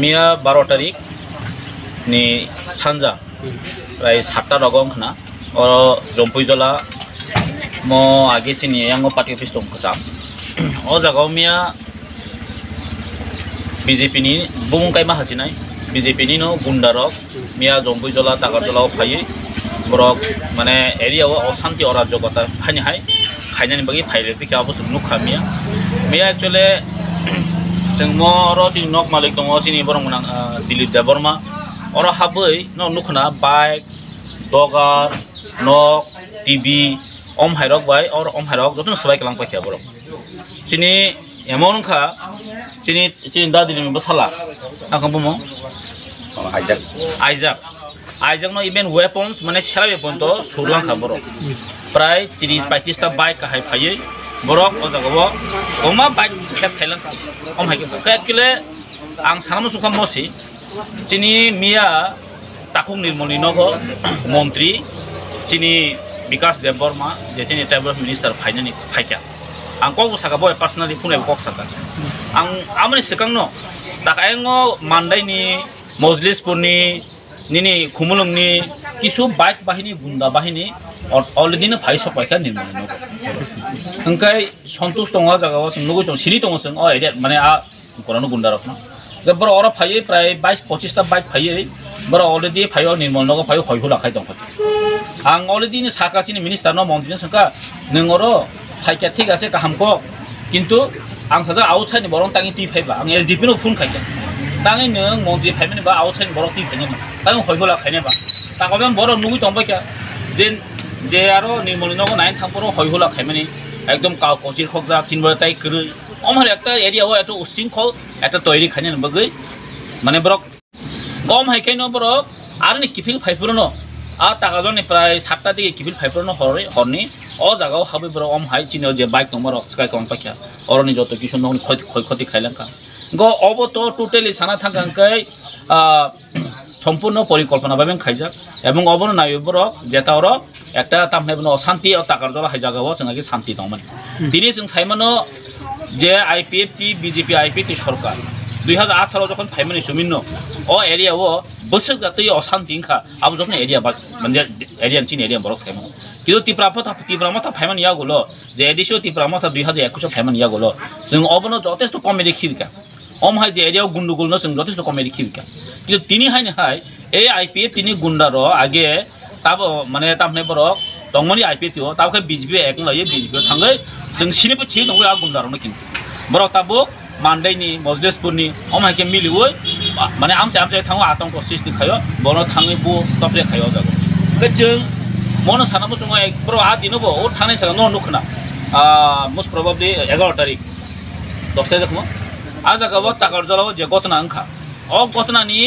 मिया 12 तारिख ni sanja rai 7ta rogong khna oro Jompuijola mo age chini yang party office tong khasa o jagao miya BJP ni bungkai ma hasinai BJP ni no gundarok miya Jompuijola Tagarjola phai borok mane area o osanti orajogota phani hai khainani bagi phaile pika abo nukha miya actually जों मरो जों नक मालिक दङ जोंनि बरं गोनां दिलीप देबबर्मा अरा हाबै न नुखना बाइक दगार नक टीवी अम हाइरक बाय और अम हाइरक जतन सबाय कलां पाखिया बरं जोंनि एमाउन्टखा जोंनि दा दिलीप बसाला आंखौ बुमो आइजाक न इभेन वेपन्स माने सेला वेपन तो सुरलांखा बरं प्राय 30-35 टा बाइक काहाय फायै borok o jago oma baik kes khailang om hai ke kile ang sanam sukam mosi chini miya takung nirmoli nogo montri chini Bikas Deborma je chini tribal minister phainani phaikya ang ko saka boy personally phune kok saka ang amani sekang no takaengo mandai ni mojlis purni nini khumulung ni kisu baik bahini gunda bahini already na phai sopaika nirmoli nogo engkai santosh tonga jagao जों नुगै दं सिरि दङ जों एरिया माने आ कोरानो गुन्दारक न बर अरा फायै प्राय 22-25 टा बाइक फायै बर अलरेडी फायो निर्मल नगो फायो हयहु लाखाय दं आं अलरेडी नि साकासिनि मिनिस्टार न मन्त्रिनो संका नोंगरो फाइका ठीक आछे काहामको किन्तु आं साजा आउटसाइड नि बरं तांनि टी फाइबा आं एसडीपी नो फुन खायके तांनि नों मन्त्रि फाइमेनि बा आउटसाइड बरं टी फाइने तां हयहु लाखायने बा तागजन बर नुगै दंबायका जे आरो निर्मल नगो नाइन थांपरो हयहु लाखायमेनि एकदम काव कोचिर खोजा किनबो ताइ कर अमहर एकटा एरिया हो एतो उसिंखल एटा तयरि खाने बगै माने ब्रक गम हाइकाइनो ब्रक आरो नि किफिल फाइफुर न आ तागाजन प्राय 7टा दिगे किफिल फाइफुर न हरनि अ जागाव हाबै ब्रक अम हाइ चिनो जे बाइक नम्बर स्काय कम पाखिया अरनि जतो किसन ननि खयखति खाइलांका ग अबो तो टोटली साना थांगांकै সম্পূর্ণ পরিকল্পনা ভাবে খাইজাক এবং অবন নাইবর যেটার একটা তামনেবন অশান্তি ও তাগারজলা হাইজাগাও जोंहाके শান্তি দংমोन दिनै जों साइमानो जे आईपीएफटी बीजेपी आईपीएफटी सरकार 2018 যখন ফাইমানি সুমিন্ন ও এরিয়াও বসক জাতীয় অশান্তি খা আব যখন এরিয়া মানে এরিয়ান চিন এরিয়া বরক সাইমানো কিন্তু তীব্রমতা ফাইমানি ইয়াগুলো যে এডিশো তীব্রমতা 2021 ফাইমানি ইয়াগুলো जों অবন যথেষ্ট কমেডি খিবিকা অম হাই যে এরিয়াও গুন্ডুগুল ন जों যথেষ্ট কমেডি খিবিকা কিন্তু তিনি হাইনে হাই এই আইপিএফ তিনি গুন্ডার আগে তাবো মানে তামনে বরক দংমনি आईपीएफ ও তাবকে বিজেপি একন লয়ে বিজেপি থাঙ্গै जों सिनिबो थि दंगो आ गुन्डारनो किन्तु बरक ताबो मानदाइनि मजलिसपुरनि अमाइके मिलिवै माने आमसे थाङो आतंक सृष्टि खायो बनो थाङै बो तपले खायो जागो बे जों मनो सानाबो जों एकब्र आ दिनबो ओ थांनाय जागा न नुखना मोस्ट प्रोबेबली 11 तारिख 10 तारिख म आ जागाबो तागारजलाव जे घटना अंखा अ घटनानि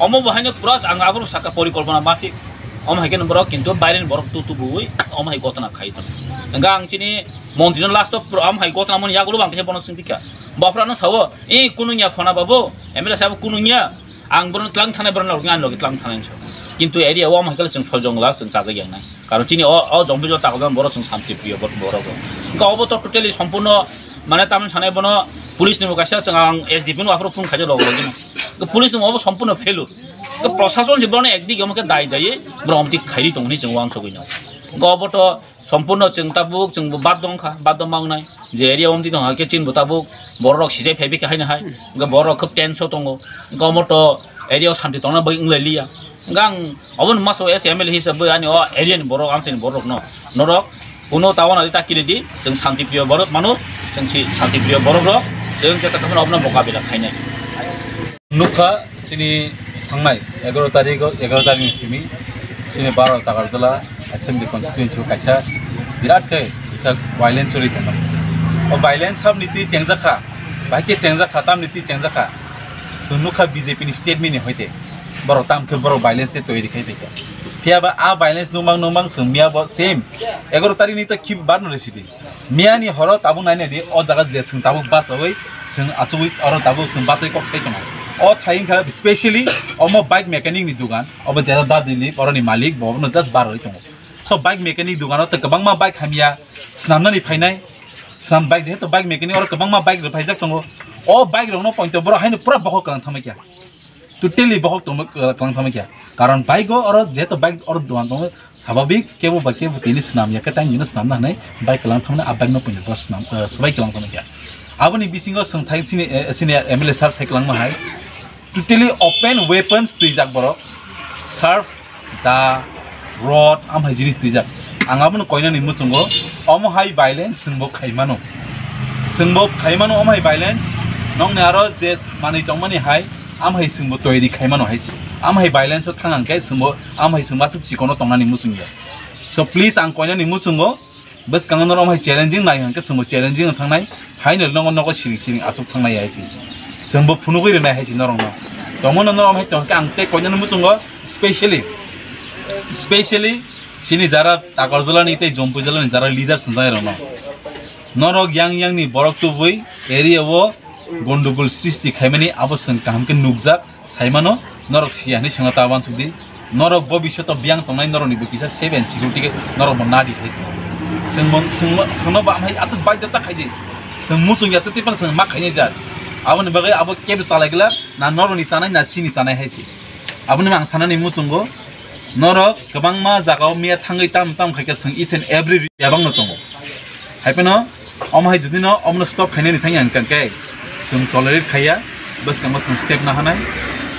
अमो बहायनो पुरा आं आबो साका परिकल्पना माफि अमहायके नम्बर किन्तु बाइरेन बरक तुतुबुइ अमहाय घटना खाइतो nga ang chini montrino last of अमहाय घटना मन यागुलो बांके बनो सिंपिका बाफ्रानो सावो ए कुनुनिया फना बाबो एमला साबो कुनुनिया आं बरन तलां थानाय बरन लगा लगे तलां थानाय छ किन्तु एरिया वा महकल जों सजंला जों जाजा गेंनाय कारण चिनि अ जम्बिजो तागन बर जों शान्ति प्रिय बरक गावबो तो टोटली सम्पूर्ण माने तामन सानाय बनो पुलिस नि मुगासा जों आं एसडीपी नो आफरो फुन खाजे लगो जों पुलिस नो माबो सम्पूर्ण फेलुर तो प्रशासन जिबने एकदिक हमके दाय दायै ब्रह्मति खाइरि दंनि जों वां सगैनो गावबो तो सम्पूर्ण जों ताबुक जों बाद दंखा बाद मांगनाय जे एरिया हमति दं हाके चिन बताबुक बरक सिजाय फेबि खाइनो हाय ग बरक खब टेंशन दंगो गावमो तो एरिया शान्ति दंना बै इंलेलिया गां अबन मासो एसएमएल हिसाबै आनि अ एरिया नि बरक आमसिन बरक न नरक पुनो तावन आदि ताकिरेदि जों शान्ति प्रिय बरक मानुस जों शान्ति प्रिय बरक जों जेसा खामानि अबन मुकाबिला खाइनाय नुखा सिनि थांनाय 11 तारिखनि सिमि सिनि 12 तागारजला एसेम्बली कन्स्टिट्युएन्सि कायसा बिराद कै इसा वायलेन्स चलि दं ओ वायलेन्स सब नीति चेंजाखा बाइके चेंजाखा ताम नीति चेंजाखा सुनुखा बीजेपी नि स्टेटमेन्ट नि होइते बर तामखे बर वायलेन्स ते तयरि खाइ देखा फियाबा आ वायलेन्स नुमां सोमिया ब सेम 11 तारिखनि त खि बार न रेसिदि मियानि हर ताबु नायने दि अ जागा जे जों ताबु बास होय जों आचुइ अर ताबु जों बासै कक साइ दं अ थाइंखा स्पेशली अम बाइक मेकानिक नि दुकान अब जेरा दा दिल्ली परनि मालिक बबनो जस्ट बार होय दं सब बाइक मेकानिक दुकानाव त गोबां मा बाइक हामिया स्नामनानि फायनाय स्नाम बाइक जेहेतु बाइक मेकानिक और गोबां मा बाइक रिफाइजाक दङ o bike rong no point to boro haino pura bohok kalang thamai kya totally bohok to kalang thamai kya karon bike go oro jeto bike oro duan to স্বাভাবিক কেবল বা কেবল তিনি স্নাম ইয়াকে টাইম জিনিস স্নাম না বাইক কালাম থামনে আবাক ন পইন স্নাম সবাই কালাম থামনে গিয়া আবনি বিসিঙ্গ সংথাই সিনি এমএলএ সার সাইকেলাং মাহাই টোটালি ওপেন ওয়েপন্স তুইজাক বড় সার্ফ দা রড আমহাই জিনিস তুইজাক আঙাবন কইনানি মুচুঙ্গ অমহাই ভাইলেন্স সিংবো খাইমানো অমহাই ভাইলেন্স নংনে আরো যে মানি দংমানি হাই আমহাই সিংবো তৈরি খাইমানো হাইছি amhai violence thangang kai sumbo amhai sumba su chikono tongna ni musungya so please ang koina ni musungo bas kangan ro amhai challenging nai hangka sumbo challenging thangnai haino nongo nogo siring achuk thangnai yaiji sumbo phunugoi re nai haiji norong no tomon no amhai tongka ang te koina ni musungo specially sini jara tagarjala ni te jompujala ni jara leader sanjai ro no norok yang ni borok tu bui area wo gondogol srishti khaimani abosang kahamke nukjak saimano norok siani singna taban tudi norok bobishot biang tongnai norok ni bukisa 7 security ke norok monadi haisi singmo ba amhai asuk bai data khaidi sing muchung ya tati par sing mak khaini jar aboni bagai abo kebe chalagila na norok ni chanai na sini chanai haisi aboni mang sanani muchungo norok kabang ma jagao mia thangai tam khaika sing each and every yabang no tongo haipeno amhai judi no omno stop khaini ni thangi angkan kai sing tolerate khaya bas kamo sing step na hanai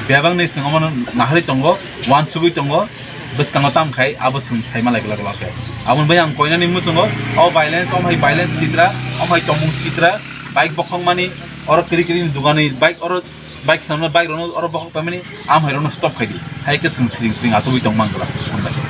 Biabang ni singomon nahali tongo, wan sugi tongo, bes kango tam kai, abo sing saima lagi lagi. Abon bayang koina ni musungo, au violence, hai violence sidra, hai tomung sidra, bike bokong mani, or kiri dugani bike samna bike rono or bokong pamani, hai rono stop kai di, hai ke sing acubi tong mangkala.